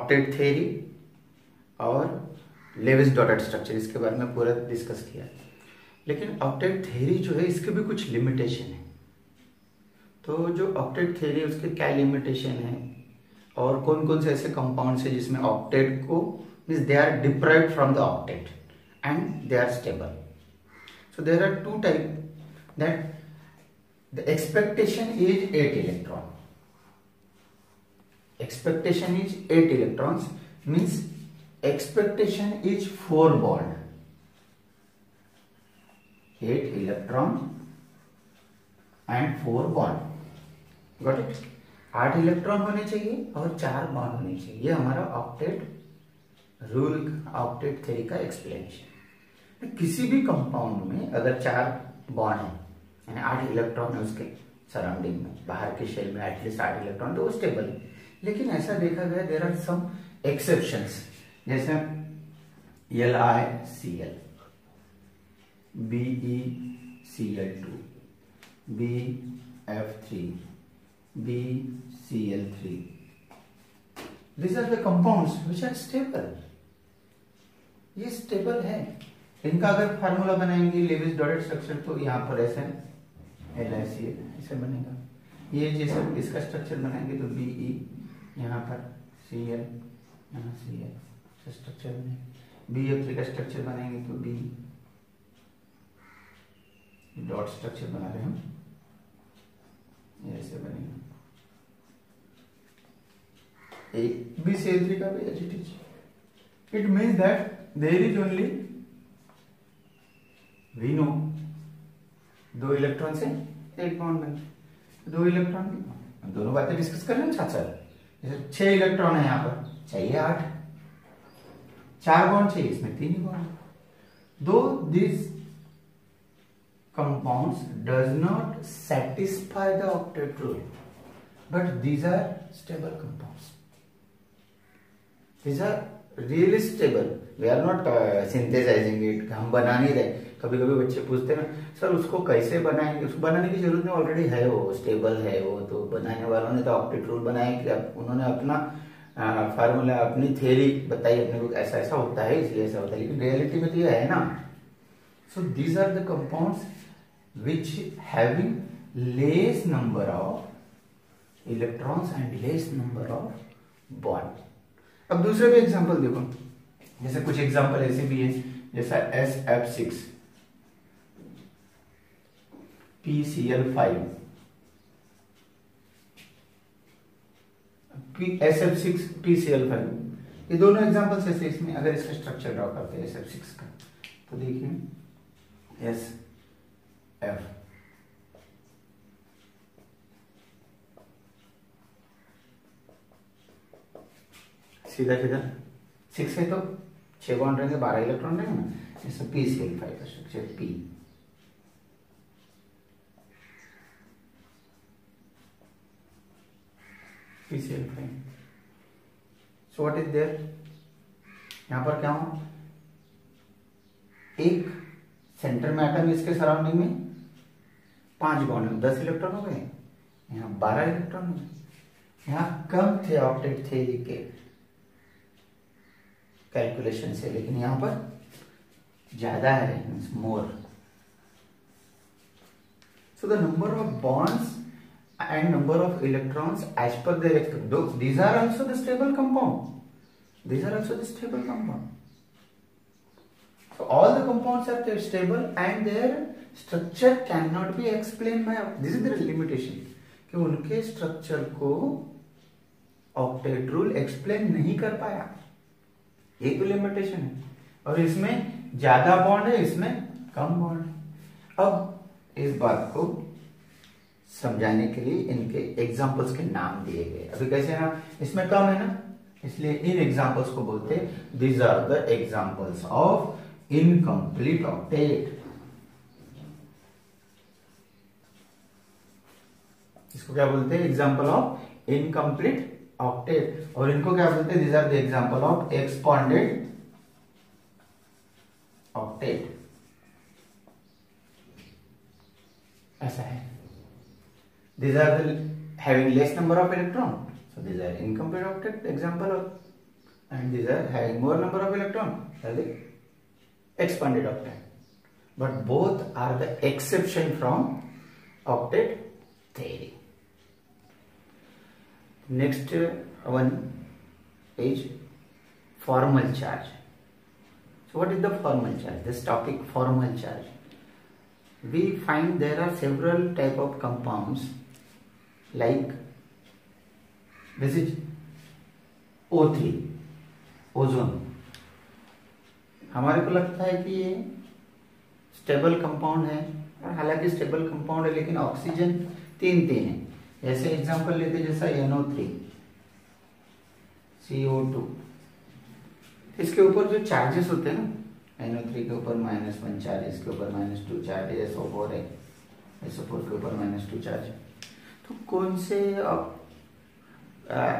Octet theory और Levi's dotted structure, इसके बारे में पूरा डिस्कस किया। लेकिन ऑक्टेट थ्योरी जो है इसके भी कुछ लिमिटेशन है। तो जो ऑक्टेट थ्योरी है उसके क्या लिमिटेशन है और कौन कौन से ऐसे कंपाउंड्स है जिसमें ऑक्टेट को means they are deprived from the octet and they are stable. So there are two type that the expectation is 8 electron. Expectation is 8 electrons, means expectation is 4 bond, 8 electron and 4 bond, got it? 8 electron होने चाहिए और 4 bond होने चाहिए। ये हमारा octet rule, octet theory का explanation. किसी भी कंपाउंड में अगर 4 बॉन्ड है यानी 8 इलेक्ट्रॉन है उसके सराउंडिंग में, बाहर के शेल में एटलीस्ट 8 इलेक्ट्रॉन, तो वो स्टेबल है। लेकिन ऐसा देखा गया देयर आर सम एक्सेप्शंस, जैसे LiCl, BeCl2, BF3, BCl3, these are the compounds which are stable। ये स्टेबल है। इनका अगर फार्मूला बनाएंगे लेविस डॉटेड स्ट्रक्चर तो यहाँ पर ऐसे LiCl ऐसे बनेगा। ये जैसे इसका स्ट्रक्चर बनाएंगे तो Be, यहाँ पर Cl, यहाँ Cl स्ट्रक्चर बनेगा। BF3 का स्ट्रक्चर बनाएंगे तो B डॉट स्ट्रक्चर बना रहे हम, ऐसे बनेगा। BCl3 का भी as it is. It means that there is only we know 2 electron से 1 बॉन्ड बने, 2 इलेक्ट्रॉन की दोनों बातें डिस्कस कर रहे हैं साथ साथ। जैसे 6 इलेक्ट्रॉन है यहाँ पर, चाहिए 8, 4 बॉन्ड चाहिए, इसमें 3 ही बॉन्ड। दो this compounds does not satisfy the octet rule, but these are stable compounds. These are really stable. We are not synthesizing it, हम बना नहीं रहे। कभी कभी बच्चे पूछते हैं ना सर उसको कैसे बनाएंगे, उसको बनाने की जरूरत नहीं, ऑलरेडी है वो स्टेबल है वो, तो बनाने वालों ने तो ऑक्टेट रूल बनाया कि उन्होंने अपना फार्मूला, अपनी थ्योरी बताई अपने को, ऐसा ऐसा होता है इसलिए ऐसा होता है, लेकिन रियलिटी में तो ये है ना। So these are the compounds which having less number of electrons and less number of bond। अब दूसरे भी एग्जांपल देखो, जैसे कुछ एग्जांपल ऐसे भी है जैसा SF6 PCl5, SF6 PCl5, ये दोनों एग्जांपल्स ऐसे। इसमें अगर इसका स्ट्रक्चर ड्रॉ करते हैं SF6 का तो देखिए SF सीधा सीधा 6 है तो 6 बॉन्ड रहेंगे, 12 इलेक्ट्रॉन रहेंगे ना। जैसे PCl5 का structure P, PCl5। So what is there, यहां पर क्या हो, एक सेंटर में एटम, इसके सराउंडिंग में 5 बॉन्ड, 10 इलेक्ट्रॉन हो गए, यहाँ 12 इलेक्ट्रॉन हो गए। यहाँ कम थे ऑक्टेट थ्योरी के कैलकुलेशन से, लेकिन यहाँ पर ज्यादा है, more. So the number of bonds and number of electrons as per their expectation, these are also the stable compound, these are also the stable compound। So all the compounds are stable and their structure cannot be explained by, this is the limitation, कि उनके structure को octet rule explain नहीं कर पाया, एक limitation है। और इसमें ज्यादा बॉन्ड है, इसमें कम बॉन्ड है। अब इस बात को समझाने के लिए इनके एग्जाम्पल्स के नाम दिए गए। अभी कैसे है ना, इसमें कम है ना, इसलिए इन एग्जाम्पल्स को बोलते हैं these are the examples of incomplete octet. इसको क्या बोलते हैं, एग्जाम्पल ऑफ इनकम्प्लीट ऑक्टेट। और इनको क्या बोलते हैं, these are the example of expanded octet. ऐसा है, these are the having less number of electron, so these are incomplete octet example of and these are having more number of electron, are the expanded octet. But both are the exception from octet theory. Next one is formal charge. So what is the formal charge? This topic, formal charge. We find there are several type of compounds like this is O3, ozone. हमारे को लगता है कि ये stable compound है, और हालांकि stable compound है लेकिन ऑक्सीजन तीन तीन है. जैसे एग्जांपल लेते जैसा NO3, CO2, इसके ऊपर जो चार्जेस होते हैं ना, NO3 के ऊपर -1 चार्ज, इसके ऊपर -2 चार्ज, SO4 है, SO4 के ऊपर -2 चार्ज. तो कौन से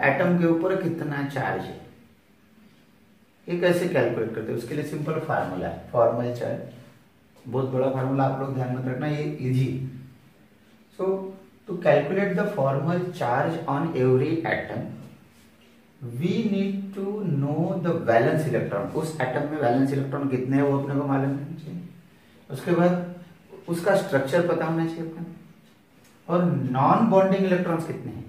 एटम के ऊपर कितना चार्ज है ये कैसे कैलकुलेट करते हैं? उसके लिए सिंपल फार्मूला है, फॉर्मल चार्ज. बहुत बड़ा फार्मूला, आप लोग ध्यान में रखना, ये easy. So to calculate the formal charge on every atom we need to know the valence electron. उस एटम में वैलेंस इलेक्ट्रॉन कितने हैं वो अपने को मालूम होना चाहिए. उसके बाद उसका स्ट्रक्चर पता होना चाहिए अपने, और नॉन बॉन्डिंग इलेक्ट्रॉन्स कितने हैं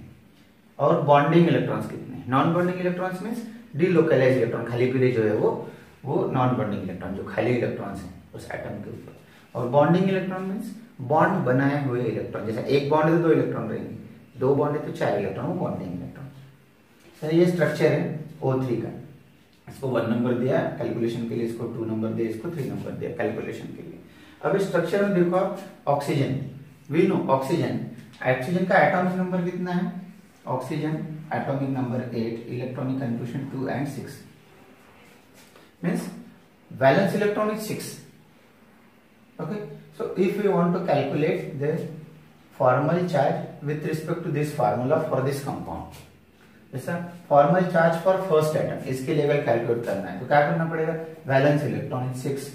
और बॉन्डिंग इलेक्ट्रॉन्स कितने हैं. Non bonding electrons means delocalise electron, खाली पीले जो है वो नॉन बॉन्डिंग इलेक्ट्रॉन, जो खाली इलेक्ट्रॉन्स हैं उस एटम के ऊपर. और बॉन्डिंग इलेक्ट्रॉन मीन्स बॉन्ड बनाए हुए इलेक्ट्रॉन. जैसा एक बॉन्ड है तो 2 इलेक्ट्रॉन रहेंगे, 2 बॉन्ड है तो 4 इलेक्ट्रॉन, वो बॉन्डिंग इलेक्ट्रॉन. सर ये स्ट्रक्चर है O3 का. इसको 1 नंबर दिया कैलकुलेशन के लिए, इसको 2 नंबर दिया, इसको 3 नंबर दिया कैलकुलेशन के लिए. अब इस स्ट्रक्चर में देखो आप, ऑक्सीजन, वी नो ऑक्सीजन का एटॉमिक नंबर कितना है? Oxygen atomic number 8, electronic confirmation 2 and 6, means valence electron is 6. Okay, so if we want to calculate the formal charge with respect to this formula for this compound, जैसा formal charge for first atom, इसके level calculate करना है तो क्या करना पड़ेगा? Valence electron 6,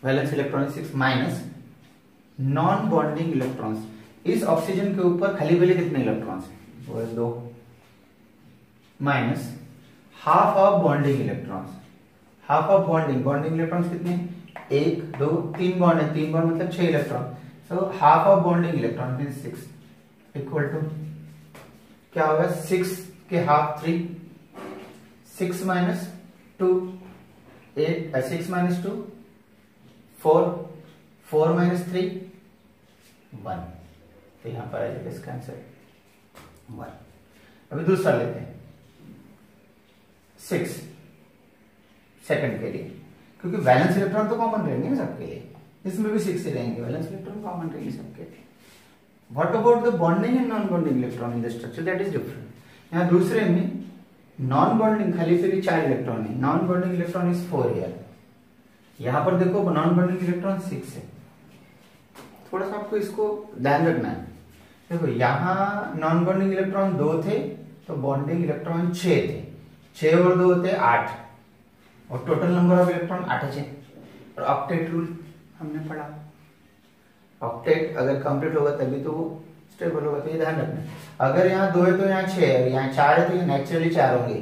valence electron 6 minus non bonding electrons. इस oxygen के ऊपर खाली पहले कितने इलेक्ट्रॉन्स हैं? वो है 2, minus half of bonding electrons. Half of bonding electrons कितने? 1 2 3 बॉन्ड है, 3 बॉन्ड मतलब 6 electron. So half of bonding electron means 6 equal to क्या होगा? 6 के हाफ 3, 6 माइनस 2 8, 6 माइनस 2 4, 4 माइनस 3 1. तो यहां पर आ जाएगा इसका आंसर 1. अभी दूसरा लेते हैं 6 सेकंड के लिए, क्योंकि वैलेंस इलेक्ट्रॉन तो कॉमन रहेंगे ना सबके लिए, इसमें भी 6 ही रहेंगे, वैलेंस इलेक्ट्रॉन कॉमन रहेंगे सबके लिए. What about the bonding and non bonding electron in the structure? That is different. यहाँ दूसरे में नॉन बॉन्डिंग खाली फिर 4 इलेक्ट्रॉन है, non bonding electron is 4 here. यहाँ पर देखो नॉन बॉन्डिंग इलेक्ट्रॉन 6 है. थोड़ा सा आपको इसको ध्यान रखना है. देखो यहाँ नॉन बॉन्डिंग इलेक्ट्रॉन 2 थे तो बॉन्डिंग इलेक्ट्रॉन 6 थे, 6 और 2 होते 8, और टोटल नंबर ऑफ इलेक्ट्रॉन 8 है. और ऑक्टेट रूल हमने पढ़ा, ऑक्टेट अगर कंप्लीट होगा तभी तो वो स्टेबल होगा. तो ये ध्यान रखना. अगर यहाँ 2 है तो यहाँ 6 है, और यहाँ 4 है तो ये नेचुरली 4 होंगे.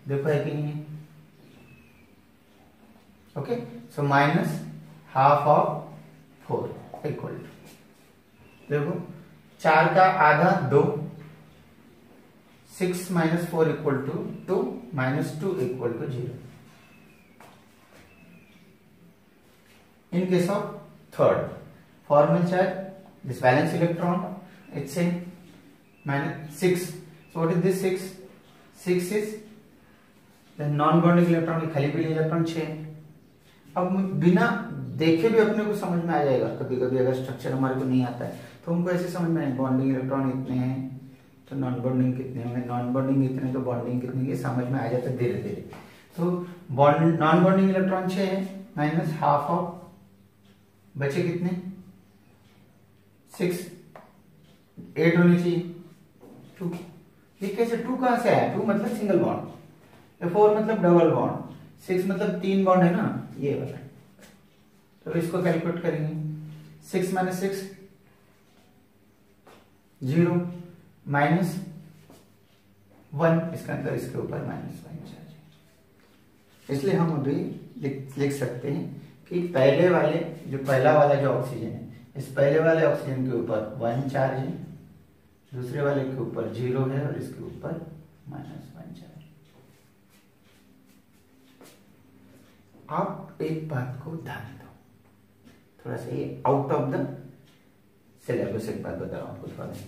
देखो है कि नहीं है? Okay, so minus half of 4 equal to, देखो 4 का आधा 2, 6 minus 4 equal to 2, minus 2 equal to 0. In case of third formal charge, this valence electron, it's a minus 6. So what is this 6? 6 is the non-bonding electron, खाली पीले electron 6. अब बिना देखे भी अपने को समझ में आ जाएगा. कभी कभी अगर स्ट्रक्चर हमारे को नहीं आता है तो हमको ऐसे समझ में आए, बॉन्डिंग इलेक्ट्रॉन इतने हैं तो नॉन बॉन्डिंग कितने होंगे, नॉन बॉन्डिंग इतने तो बॉन्डिंग कितने, ये समझ में आ जाता है धीरे धीरे. तो नॉन बॉन्डिंग इलेक्ट्रॉन 6 है, माइनस हाफ ऑफ बचे कितने? 6, 8 होनी चाहिए 2. ये कैसे 2 कहां से आया? 2 मतलब सिंगल बॉन्ड, 4 मतलब डबल बॉन्ड, 6 मतलब 3 बॉन्ड है ना, ये वाला. तो इसको कैलकुलेट करेंगे. 6 माइनस 6 0, माइनस 1, इसका अंदर इसके ऊपर -1 चार्ज है। इसलिए हम अभी लिख सकते हैं कि पहले वाले जो पहला वाला जो ऑक्सीजन है, इस पहले वाले ऑक्सीजन के ऊपर 1 चार्ज है, दूसरे वाले के ऊपर 0 है और इसके ऊपर -1 चार्ज। आप एक बात को ध्यान दो, थोड़ा सा ये आउट ऑफ द सिलेबस एक बात बता रहा हूँ आपको थोड़ा सा,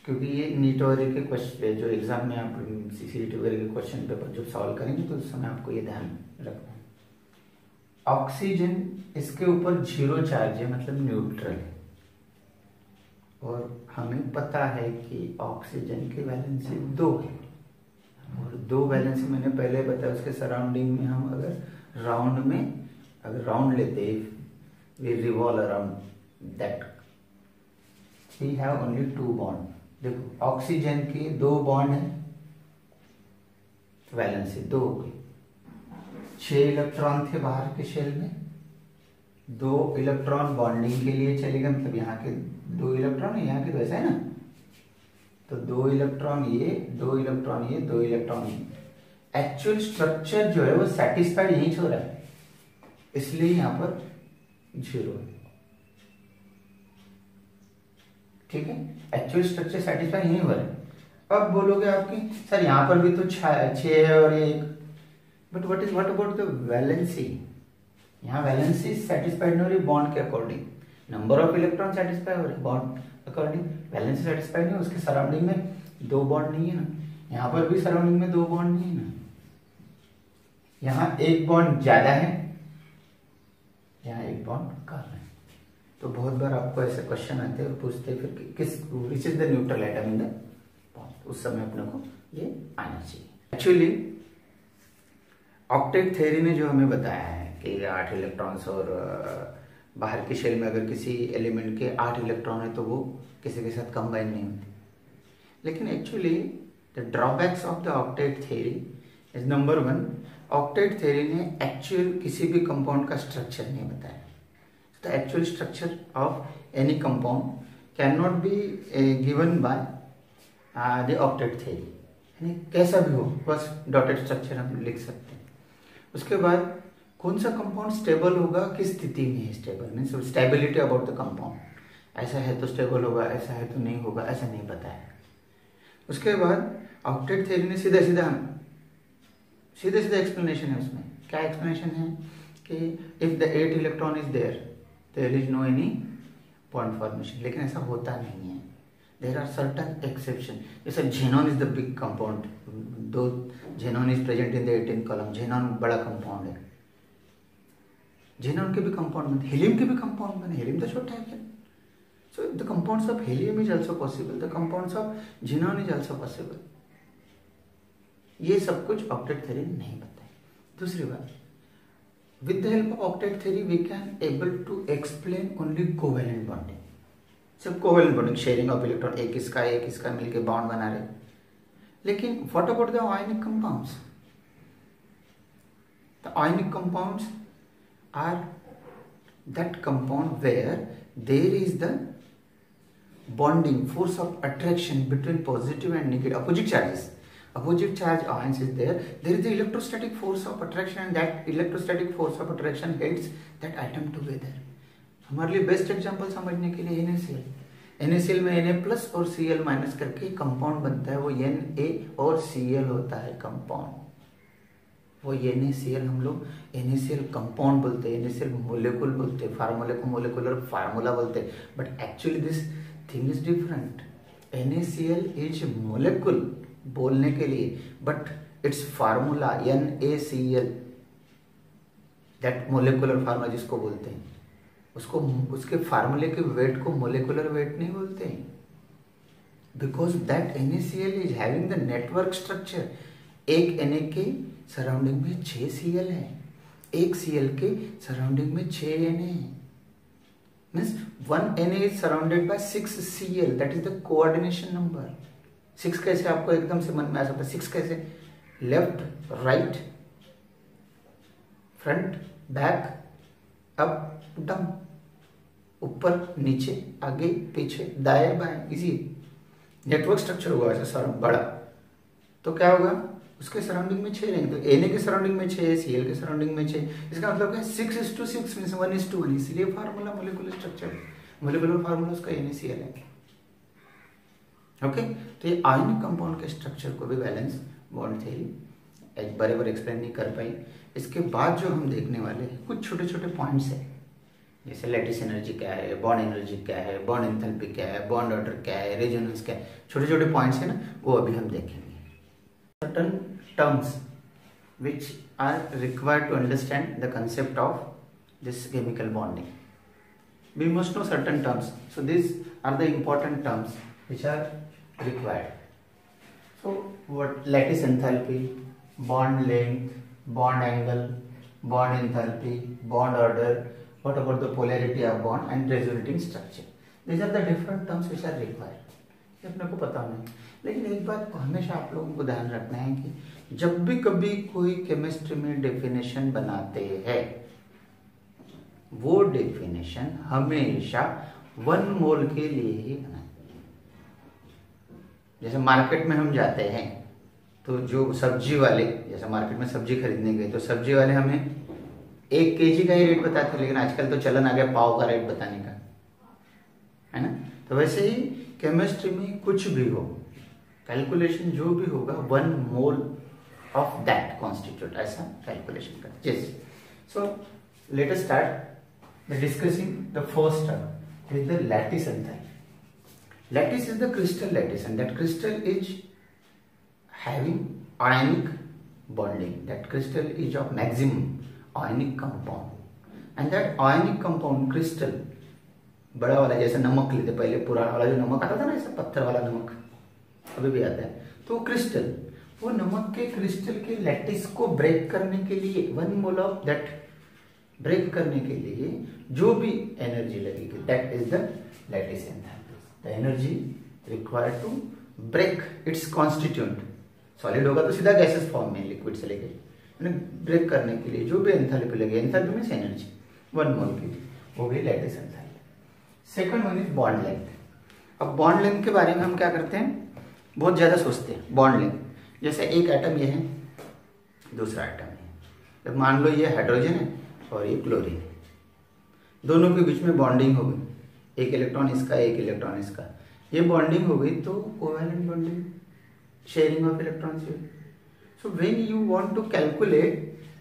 क्योंकि ये नीट वगैरह के क्वेश्चन जो एग्जाम में आप सीसीटी वगैरह के क्वेश्चन पेपर जब सॉल्व करेंगे तो उस समय आपको ये ध्यान रखना है। ऑक्सीजन इसके ऊपर 0 चार्ज है, मतलब न्यूट्रल है, और हमें पता है कि ऑक्सीजन की वैलेंसी 2 है, और 2 वैलेंसी मैंने पहले बताया, उसके सराउंडिंग में हम अगर राउंड लेते, we revolve around that, we have only 2 bond. देखो ऑक्सीजन के 2 बॉन्ड है, वैलेंसी 2 हो गई, 6 इलेक्ट्रॉन थे बाहर के शेल में, 2 इलेक्ट्रॉन बॉन्डिंग के लिए चलेगा, मतलब यहाँ के 2 इलेक्ट्रॉन है, यहाँ के तो ऐसा है ना, तो 2 इलेक्ट्रॉन ये, 2 इलेक्ट्रॉन ये, 2 इलेक्ट्रॉन ये। एक्चुअल स्ट्रक्चर जो है वो सेटिस्फाइड यहीं हो रहा है, इसलिए यहाँ पर 0 है, ठीक है। एक्चुअल स्ट्रक्चर सेटिस्फाई नहीं हो रहा है। अब बोलोगे आपकी सर यहाँ पर भी तो 6 है और ये 1, but what about the valency? यहाँ वैलेंसी सेटिस्फाइड नहीं हो रही बॉन्ड के according, number of electron satisfy हो रहे बॉन्ड अकॉर्डिंग, वैलेंसी सेटिस्फाइड नहीं, उसके सराउंडिंग में 2 बॉन्ड नहीं है ना, यहाँ पर भी सराउंडिंग में 2 बॉन्ड नहीं है ना, यहाँ 1 बॉन्ड ज्यादा है, यहाँ 1 बॉन्ड कम है। तो बहुत बार आपको ऐसे क्वेश्चन आते हैं और पूछते हैं फिर किस which is the neutral atom in the bond, उस समय अपने को ये आना चाहिए। एक्चुअली ऑक्टेट थ्योरी ने जो हमें बताया है कि 8 इलेक्ट्रॉन्स, और बाहर के शेल में अगर किसी एलिमेंट के 8 इलेक्ट्रॉन है तो वो किसी के साथ कंबाइन नहीं होते, लेकिन actually the drawbacks of the octet theory is number 1, octet theory ने एक्चुअल किसी भी कंपाउंड का स्ट्रक्चर नहीं बताया। The actual structure of any compound cannot be given by the octet theory, यानी कैसा भी हो बस डॉटेड स्ट्रक्चर हम लिख सकते हैं। उसके बाद कौन सा कंपाउंड स्टेबल होगा, किस स्थिति में है stable, means stability about the compound, ऐसा है तो स्टेबल होगा, ऐसा है तो नहीं होगा, ऐसा नहीं पता है। उसके बाद ऑक्टेट थ्योरी ने सीधा सीधा एक्सप्लेनेशन है, उसमें क्या एक्सप्लेनेशन है कि if the 8 electron is there there is no any bond formation, लेकिन ऐसा होता नहीं है, there are certain exception, जैसे xenon is the big compound, दो xenon is present in the 18th column, xenon बड़ा कंपाउंड है, xenon के भी कंपाउंड बने, हीलियम के भी कंपाउंड बने, हीलियम तो छोटा है, so the compounds of helium is also possible, the compounds of xenon is also possible, ये सब कुछ ऑक्टेट थ्योरी नहीं बताए। दूसरी बात, with the help of octet theory we can able to explain only covalent bonding, सिर्फ covalent bonding, sharing of electron, एक इसका मिलके बॉन्ड बना रहे, लेकिन what about the ionic compounds? The ionic compounds are that compound where there is the bonding force of attraction between positive and negative opposite charges, opposite charge ions is there is the electrostatic force of attraction, and that electrostatic force of attraction holds that atom together। हमारे लिए best example समझने के लिए NaCl में Na+ और Cl- करके compound बनता है, वो Na और Cl होता है कंपाउंड, वो NaCl हम लोग NaCl कंपाउंड बोलते हैं, NaCl मोलिक्यूल बोलते हैं, फार्मूले को मोलिकुलर फार्मूला बोलते हैं, but actually this thing is different. NaCl is molecule बोलने के लिए, but it's formula NaCl, that molecular formula जिसको बोलते हैं, उसको उसके फार्मूले के वेट को मोलिकुलर वेट नहीं बोलते हैं, because that NaCl is having the network structure. एक Na के सराउंडिंग में 6 Cl है, एक Cl के सराउंडिंग में 6 Na है, means 1 Na is surrounded by 6 Cl, that is the coordination number. 6 कैसे आपको एकदम से मन में आ सकता है? 6 कैसे? Left, right, front, back, up, down, ऊपर, नीचे, आगे, पीछे, दाएं, बाएं, इजी। नेटवर्क स्ट्रक्चर हुआ ऐसा बड़ा, तो क्या होगा, उसके सराउंडिंग में 6 रहेंगे, तो Na के सराउंडिंग में 6, Cl के सराउंडिंग में 6, इसका मतलब क्या, 6:6 मीन्स 1:1, इसलिए formula molecular structure, molecular formula उसका NaCl है। ओके, तो ये आयनिक कंपाउंड के स्ट्रक्चर को भी बैलेंस बॉन्ड थ्योरी बराबर एक्सप्लेन नहीं कर पाई। इसके बाद जो हम देखने वाले हैं कुछ छोटे छोटे पॉइंट्स है, जैसे लैटिस एनर्जी क्या है, बॉन्ड एनर्जी क्या है, बॉन्ड एंथैल्पी क्या है, बॉन्ड ऑर्डर क्या है, रेजोनेंस क्या है, छोटे छोटे पॉइंट्स है ना, वो अभी हम देखेंगे। Certain terms which are required to understand the concept of this chemical bonding. We must know certain terms. So these are the important terms which are required. So what lattice enthalpy, bond length, bond angle, bond enthalpy, bond order, what about the polarity of bond and resonating structure. These are the different terms which are required. ये अपने को पता नहीं, लेकिन एक बात हमेशा आप लोगों को ध्यान रखना है कि जब भी कभी कोई केमिस्ट्री में डेफिनेशन बनाते हैं, वो डेफिनेशन हमेशा 1 मोल के लिए ही बनाए। जैसे मार्केट में हम जाते हैं तो जो सब्जी वाले, जैसे मार्केट में सब्जी खरीदने गए तो सब्जी वाले हमें 1 kg का ही रेट बताते हैं, लेकिन आजकल तो चलन आ गया पाव का रेट बताने का, है ना। तो वैसे ही केमिस्ट्री में कुछ भी हो, कैलकुलेशन जो भी होगा 1 मोल ऑफ दैट कॉन्स्टिट्यूट, ऐसा कैलकुलेशन कर। जैसे so let us start the discussing the first term with the lattice enthalpy. Lattice is the crystal lattice and that crystal is having ionic bonding, that crystal is of maximum ionic compound and that ionic compound crystal बड़ा वाला, जैसे नमक लेते पहले पुराना वाला जो नमक आता था ना, ऐसा पत्थर वाला नमक अभी भी आता है, तो क्रिस्टल, वो नमक के क्रिस्टल के लैटिस को ब्रेक करने के लिए 1 मोल ऑफ दैट ब्रेक करने के लिए जो भी एनर्जी लगेगी, that is the lattice enthalpy, the energy required to break its constituent. Solid होगा तो सीधा गैसेस फॉर्म में, लिक्विड से लेके ब्रेक करने के लिए जो भी एंथैल्पी लगे, एंथैल्पी मींस एनर्जी 1 मोल की, वो भी lattice enthalpy. Second one is bond length. अब बॉन्ड लेंथ के बारे में हम क्या करते हैं, बहुत ज्यादा सोचते हैं। बॉन्ड लेंथ, जैसे एक एटम ये है, दूसरा एटम है, जब मान लो ये हाइड्रोजन है और ये क्लोरीन है, दोनों के बीच में बॉन्डिंग हो गई, एक इलेक्ट्रॉन इसका एक इलेक्ट्रॉन इसका, ये बॉन्डिंग हो गई तो covalent bonding, sharing of electrons. So when you want to calculate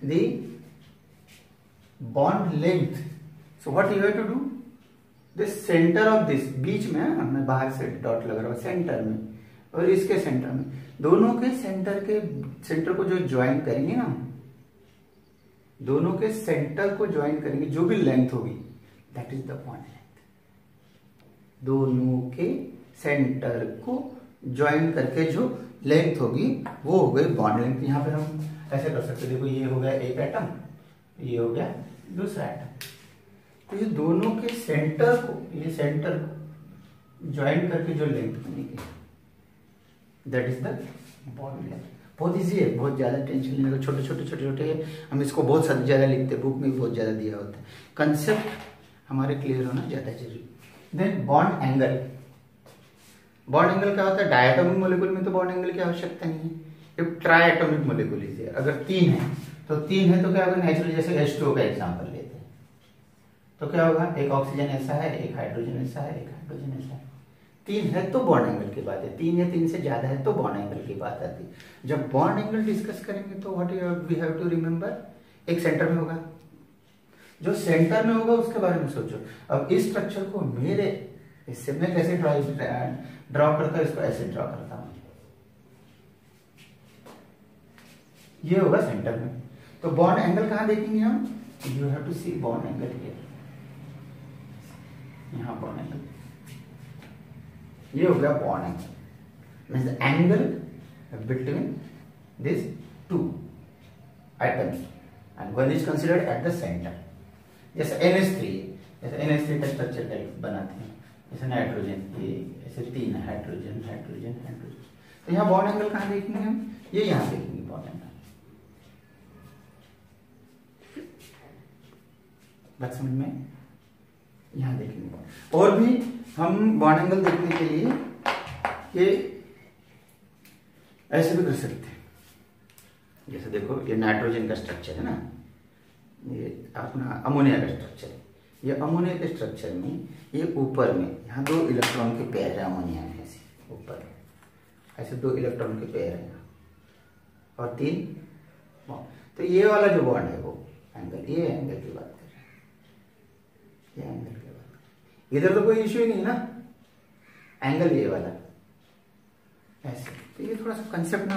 the bond length, so what you have to do, the centre of this, बीच में हमने बाहर से डॉट लगा रहा है, सेंटर में और इसके सेंटर में, दोनों के सेंटर को जो ज्वाइन करेंगे ना, दोनों के सेंटर को ज्वाइन करेंगे, जो भी लेंथ होगी that is the bond length. दोनों के सेंटर को ज्वाइन करके जो लेंथ होगी वो हो गई बॉन्ड लेंथ। यहां पे हम ऐसे कर सकते, देखो ये हो गया एक एटम, ये हो गया दूसरा एटम, तो ये दोनों के सेंटर को, ये सेंटर को ज्वाइन करके जो लेंथ बनेगी that is the bond length. बहुत इजी है, बहुत ज्यादा टेंशन लेने का, छोटे छोटे हम इसको बहुत ज्यादा लिखते हैं, बुक में भी बहुत ज्यादा दिया होता है, कंसेप्ट हमारे क्लियर होना ज्यादा जरूरी। Then bond angle. Bond angle क्या होता है, डायटोमिक मॉलिक्यूल में तो बॉन्ड एंगल की आवश्यकता नहीं है, एक ट्राइएटोमिक मॉलिक्यूल है, अगर 3 है तो क्या होगा, नेचुरल जैसे H2O का एग्जांपल लेते हैं तो क्या होगा, एक ऑक्सीजन ऐसा है, एक हाइड्रोजन ऐसा है, एक हाइड्रोजन ऐसा है, 3 है तो बॉन्ड एंगल की बात है, 3 या 3 से ज्यादा है तो बॉन्ड एंगल की बात आती है। जब बॉन्ड एंगल डिस्कस करेंगे तो what we have to remember, एक सेंटर में होगा, जो सेंटर में होगा उसके बारे में सोचो। अब इस स्ट्रक्चर को मेरे इससे मैं कैसे ड्रॉ करता हूं, इसको ऐसे ड्रॉ करता हूं, ये होगा सेंटर में, तो बॉन्ड एंगल कहां देखेंगे हम, you have to see bond angle here, यहां बॉन्ड एंगल, ये हो गया bond angle, means angle between this 2 atoms and one is considered at the center। जैसे NH3, जैसे NH3 का स्ट्रक्चर बनाते हैं, जैसे नाइट्रोजन, ये ऐसे 3 है, हाइड्रोजन हाइड्रोजन हाइड्रोजन, तो यहाँ बॉन्ड एंगल कहाँ देखेंगे हम, ये यहाँ देखेंगे बॉन्ड एंगल, बात समझ में, यहाँ देखेंगे बॉन्ड। और भी हम बॉन्ड एंगल देखने के लिए ये ऐसे भी कर सकते हैं, जैसे देखो ये नाइट्रोजन का स्ट्रक्चर है ना, ये अपना अमोनिया का स्ट्रक्चर है। ये अमोनिया के स्ट्रक्चर में ये ऊपर में यहाँ 2 इलेक्ट्रॉन के पेयर है अमोनिया में, ऐसे ऊपर ऐसे 2 इलेक्ट्रॉन के पेयर है यहाँ और 3 बॉन्ड। तो ये वाला जो बॉन्ड है वो एंगल, ये एंगल की बात कर रहे हैं, ये एंगल की बात। इधर तो कोई इश्यू ही नहीं ना, एंगल ये वाला ऐसे। तो ये थोड़ा सा कंसेप्ट ना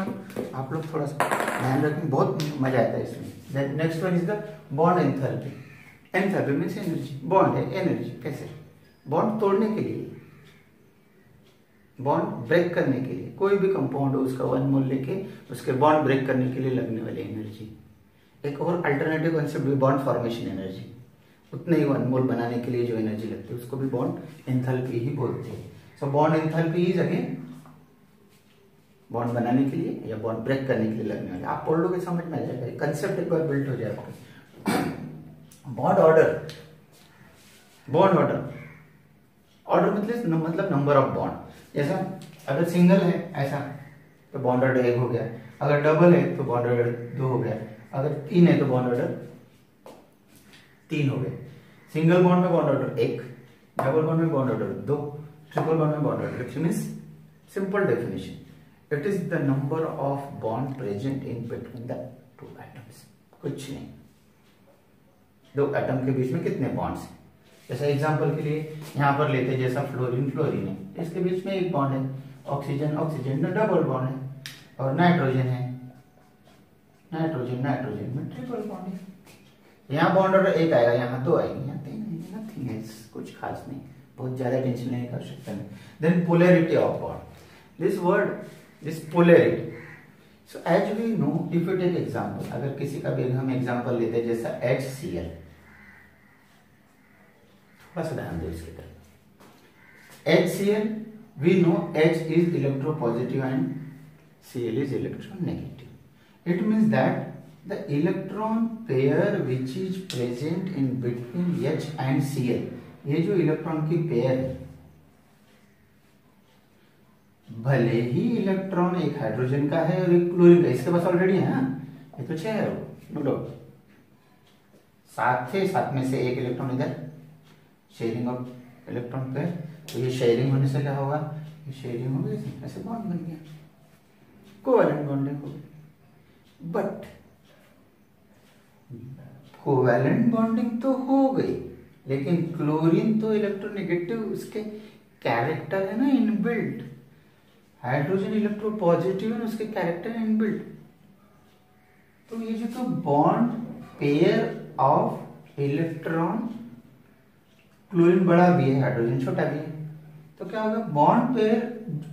आप लोग थोड़ा सा ध्यान रखें, बहुत मजा आता है इसमें। Then next one is the bond enthalpy. Enthalpy means energy, bond है एनर्जी। कैसे? बॉन्ड तोड़ने के लिए, बॉन्ड ब्रेक करने के लिए, कोई भी कंपाउंड हो उसका 1 मोल लेके उसके बॉन्ड ब्रेक करने के लिए लगने वाली एनर्जी। एक और अल्टरनेटिव कंसेप्ट भी बॉन्ड फॉर्मेशन एनर्जी, उतने ही 1 मोल बनाने के लिए जो एनर्जी लगती है उसको भी बॉन्ड एंथैल्पी ही बोलते हैं। So bond enthalpy is again bond बनाने के लिए या बॉन्ड ब्रेक करने के लिए लगने वाले। आप पढ़ लोगे समझ में आ जाएगा, कंसेप्ट एक बार बिल्ड हो जाएगा। Bond order, bond order, order मतलब नंबर ऑफ बॉन्ड। जैसा अगर सिंगल है ऐसा तो बॉन्ड ऑर्डर 1 हो गया, अगर डबल है तो बॉन्ड ऑर्डर 2 हो गया, अगर 3 है तो बॉन्ड ऑर्डर 3 हो गए। सिंगल बॉन्ड में बॉन्ड ऑर्डर 1, डबल बॉन्ड में बॉन्ड ऑर्डर 2, ट्रिपल बॉन्ड में bond order 3 means simple definition, it is the number of bond present in between the 2 atoms. कुछ नहीं, 2 एटम के बीच में कितने बॉन्ड्स हैं। जैसा एग्जांपल के लिए यहाँ पर लेते हैं, जैसा फ्लोरीन फ्लोरीन है, इसके बीच में 1 बॉन्ड है, ऑक्सीजन ऑक्सीजन में डबल बॉन्ड है, और नाइट्रोजन है, नाइट्रोजन नाइट्रोजन में ट्रिपल बॉन्ड है। यहाँ बॉन्ड ऑर्डर 1 आएगा, यहाँ 2 आएंगे, यहाँ 3 आएंगे, नथिंग है, कुछ खास नहीं, बहुत ज्यादा टेंशन नहीं कर सकते। Then polarity of bond, this word, this polarity. So as we know, if you take example, अगर किसी का भी हम एग्जांपल लेते हैं जैसा HCl, थोड़ा सा ध्यान दो इसकी तरफ। HCl, we know H is electropositive and Cl is electronegative. It means that the electron pair which is present in between H and Cl, ये जो इलेक्ट्रॉन की पेयर है, भले ही इलेक्ट्रॉन एक हाइड्रोजन का है और एक क्लोरीन का, इसके पास ऑलरेडी है ना, ये तो 6 है, बोलो 7 थे, 7 में से 1 इलेक्ट्रॉन इधर, शेयरिंग ऑफ इलेक्ट्रॉन पेयर। तो ये शेयरिंग होने से क्या होगा, ये शेयरिंग हो गई, ऐसे बॉन्ड बन गया, कोवैलेंट बॉन्डिंग हो गई। बट कोवैलेंट बॉन्डिंग तो हो गई, लेकिन क्लोरीन तो इलेक्ट्रोनेगेटिव, उसके कैरेक्टर है ना इनबिल्ट, हाइड्रोजन इलेक्ट्रोपॉजिटिव है, उसके कैरेक्टर इनबिल्ट। तो ये जो तो bond pair of electron, chlorine बड़ा भी है, हाइड्रोजन छोटा भी है, तो क्या होगा, बॉन्ड पेयर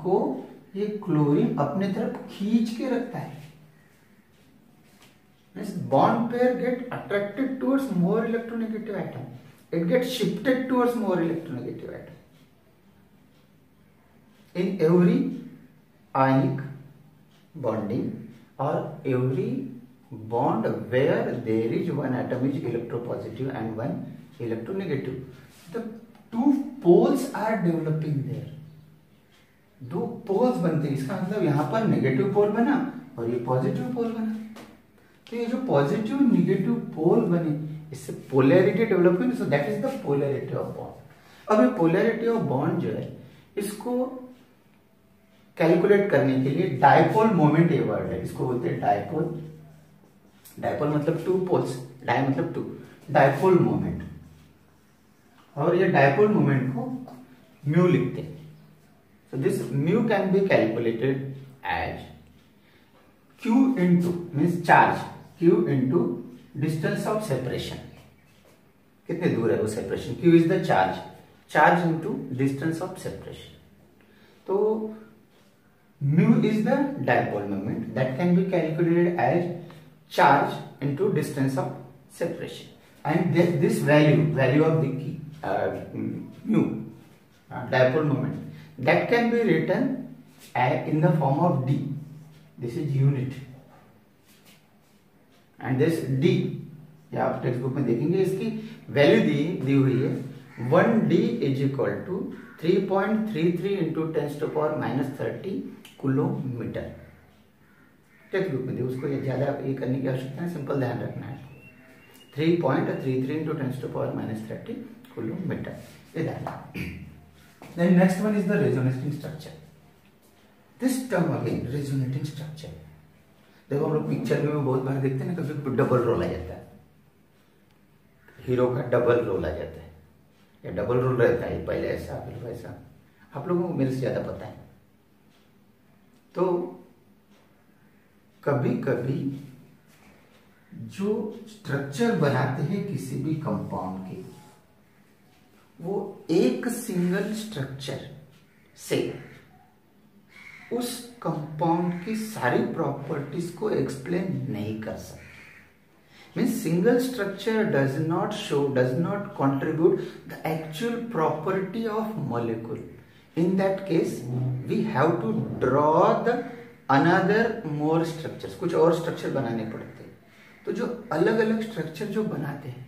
को ये क्लोरीन अपने तरफ खींच के रखता है। Bond pair get attracted towards more electronegative atom, it gets shifted towards more electronegative atom. In every ionic bonding or every bond where there is one atom is electropositive and one electronegative, the 2 poles are developing there. 2 poles बनते हैं, इसका मतलब यहाँ पर negative पोल बना और ये positive पोल बना। तो ये जो पॉजिटिव निगेटिव पोल बने, इससे पोलैरिटी डेवलप हुई, so that is the polarity of bond. अब ये पोलैरिटी ऑफ बॉन्ड जो है, इसको कैलकुलेट करने के लिए डायपोल मोमेंट, ये वर्ड है, इसको बोलते हैं डायपोल। डायपोल मतलब 2 पोल्स, डाई मतलब 2, डायपोल मोमेंट। और ये डायपोल मोमेंट को म्यू लिखते हैं। So this mu can be calculated as Q into means charge, Q into distance of separation, कितने दूर है वो separation, Q is the charge, charge into distance of separation. तो mu is the dipole moment that can be calculated as charge into distance of separation, and this value of the mu dipole moment that can be written in the form of D, this is unit, and this D, या आप text book में देखेंगे इसकी value दी हुई है 1D is equal to 3.33 into 10⁻⁻30 kilometre. Text book में दे, उसको ये ज्यादा ये करने की आवश्यकता है, सिंपल ध्यान रखना है। 3.33 इंटू 10⁻⁻30 किलोमीटर, ये ध्यान। Then next one is the resonating structure. This term again, resonating structure. देखो हम लोग पिक्चर में बहुत बार देखते हैं ना, कभी डबल रोल आ जाता है, हीरो का डबल रोल आ जाता है, या डबल रोल रहता है, पहले ऐसा फिर वैसा। आप लोगों को मेरे से ज्यादा पता है। तो कभी कभी जो स्ट्रक्चर बनाते हैं किसी भी कंपाउंड के, वो एक सिंगल स्ट्रक्चर से उस कंपाउंड की सारी प्रॉपर्टीज को एक्सप्लेन नहीं कर सकते। Means single structure does not contribute the actual property of molecule. In that case we have to draw the another more structures, कुछ और स्ट्रक्चर बनाने पड़ते हैं। तो जो अलग अलग स्ट्रक्चर जो बनाते हैं,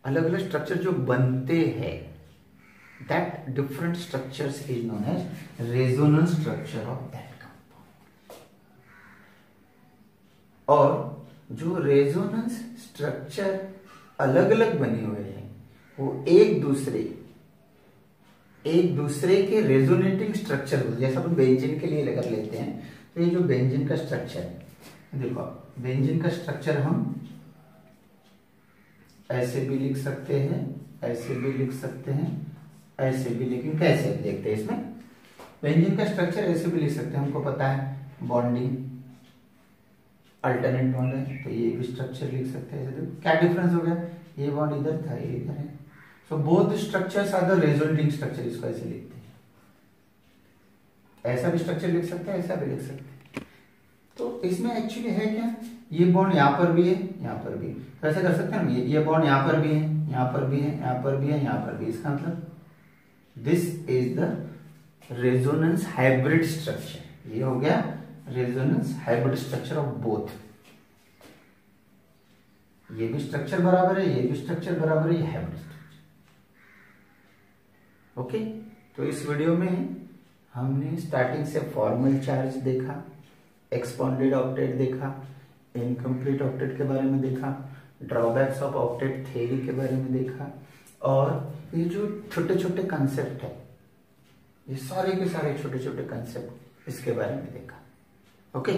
अलग अलग स्ट्रक्चर जो बनते हैं, that different structures is known as resonance structure of that compound. और जो रेजोनेंस स्ट्रक्चर अलग अलग बने हुए हैं, वो एक दूसरे के रेजोनेटिंग स्ट्रक्चर, जैसा अपन बेंजीन के लिए लेकर लेते हैं, तो ये जो बेंजीन का स्ट्रक्चर है, देखो बेंजीन का स्ट्रक्चर हम ऐसे भी लिख सकते हैं, ऐसे भी लिख सकते हैं, ऐसे भी, लेकिन कैसे देखते हैं इसमें, बेंजीन का स्ट्रक्चर ऐसे भी लिख सकते हैं, हमको पता है बॉन्डिंग अल्टरनेट बॉन्ड है, तो ये भी स्ट्रक्चर लिख सकते हैं। ऐसे क्या डिफरेंस हो गया, ये बॉन्ड इधर था, ये इधर है, so both structures are the resonating structure, इसको ऐसे लिखते हैं। ऐसा भी स्ट्रक्चर लिख सकते हैं, ऐसा भी लिख सकते हैं। तो इसमें एक्चुअली है क्या, ये बॉन्ड यहाँ पर भी है, यहाँ पर भी, तो ऐसा कर सकते हैं ना, ये बॉन्ड यहाँ पर भी है, यहाँ पर भी है, यहाँ पर भी है, यहाँ पर भी। इसका मतलब this is the resonance hybrid structure. ये हो गया resonance hybrid structure of both. ये भी स्ट्रक्चर बराबर है, ये भी स्ट्रक्चर बराबर है, ये हाइब्रिड स्ट्रक्चर। ओके, तो इस वीडियो में हमने स्टार्टिंग से फॉर्मल चार्ज देखा, एक्सपांडेड ऑक्टेट देखा, इनकम्प्लीट ऑक्टेट के बारे में देखा, ड्रॉबैक्स ऑफ ऑक्टेट थ्योरी के बारे में देखा, और ये जो छोटे छोटे कंसेप्ट है, ये सारे के सारे छोटे छोटे कंसेप्ट, इसके बारे में देखा। ओके।